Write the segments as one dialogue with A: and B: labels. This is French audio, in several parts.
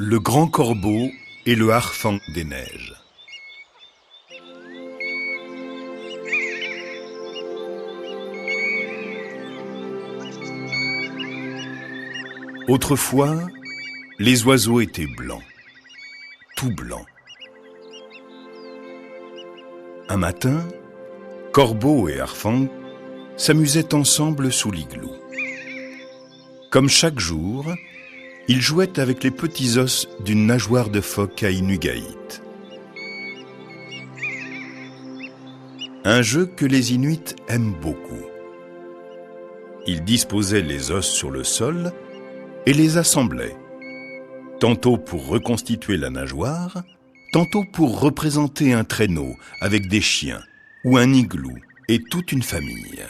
A: Le grand corbeau et le harfang des neiges. Autrefois, les oiseaux étaient blancs, tout blancs. Un matin, Corbeau et Harfang s'amusaient ensemble sous l'igloo. Comme chaque jour, ils jouaient avec les petits os d'une nageoire de phoque à Inugaït. Un jeu que les Inuits aiment beaucoup. Ils disposaient les os sur le sol et les assemblaient, tantôt pour reconstituer la nageoire, tantôt pour représenter un traîneau avec des chiens ou un igloo et toute une famille.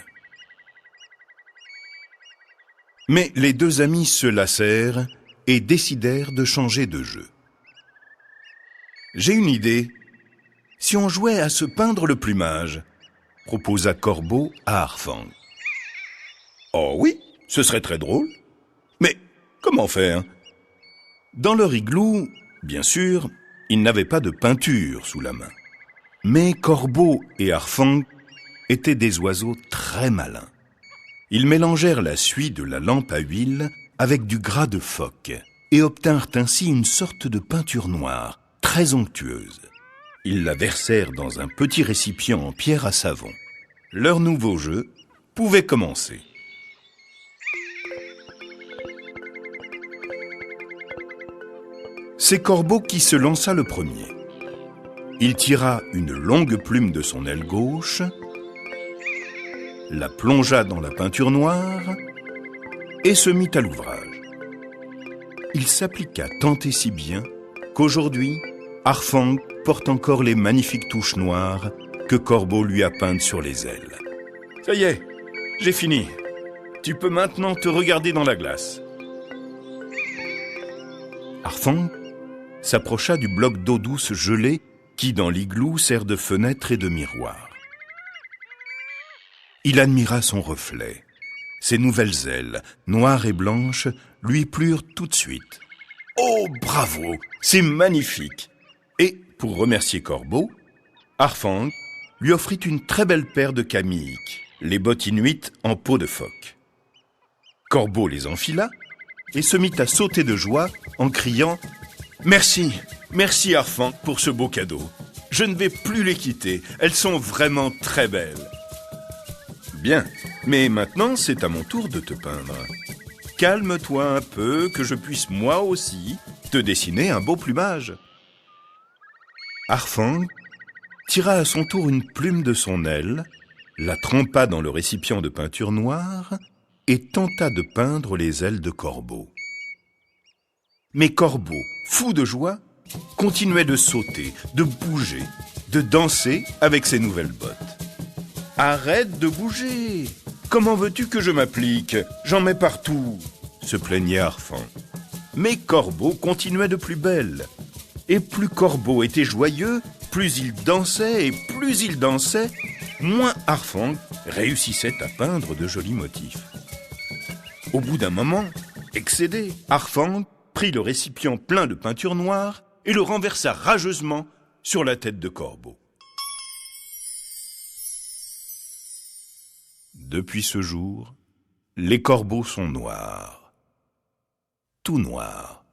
A: Mais les deux amis se lassèrent et décidèrent de changer de jeu. « J'ai une idée. Si on jouait à se peindre le plumage ?» proposa Corbeau à Harfang. « Oh oui, ce serait très drôle. Mais comment faire ?» Dans leur igloo, bien sûr, ils n'avaient pas de peinture sous la main. Mais Corbeau et Harfang étaient des oiseaux très malins. Ils mélangèrent la suie de la lampe à huile avec du gras de phoque et obtinrent ainsi une sorte de peinture noire, très onctueuse. Ils la versèrent dans un petit récipient en pierre à savon. Leur nouveau jeu pouvait commencer. C'est Corbeau qui se lança le premier. Il tira une longue plume de son aile gauche, la plongea dans la peinture noire et se mit à l'ouvrage. Il s'appliqua tant et si bien qu'aujourd'hui, Harfang porte encore les magnifiques touches noires que Corbeau lui a peintes sur les ailes. « Ça y est, j'ai fini. Tu peux maintenant te regarder dans la glace. » Harfang s'approcha du bloc d'eau douce gelée qui, dans l'igloo, sert de fenêtre et de miroir. Il admira son reflet. Ses nouvelles ailes, noires et blanches, lui plurent tout de suite. « Oh, bravo, c'est magnifique !» Et, pour remercier Corbeau, Harfang lui offrit une très belle paire de camilliques, les bottes inuites en peau de phoque. Corbeau les enfila et se mit à sauter de joie en criant « Merci, merci Harfang pour ce beau cadeau. Je ne vais plus les quitter, elles sont vraiment très belles. » Bien, mais maintenant c'est à mon tour de te peindre. Calme-toi un peu, que je puisse moi aussi te dessiner un beau plumage. Harfang tira à son tour une plume de son aile, la trempa dans le récipient de peinture noire et tenta de peindre les ailes de Corbeau. Mais Corbeau, fou de joie, continuait de sauter, de bouger, de danser avec ses nouvelles bottes. « Arrête de bouger! Comment veux-tu que je m'applique? J'en mets partout !» se plaignait Harfang. Mais Corbeau continuait de plus belle. Et plus Corbeau était joyeux, plus il dansait, et plus il dansait, moins Harfang réussissait à peindre de jolis motifs. Au bout d'un moment, excédé, Harfang prit le récipient plein de peinture noire et le renversa rageusement sur la tête de Corbeau. Depuis ce jour, les corbeaux sont noirs, tout noirs.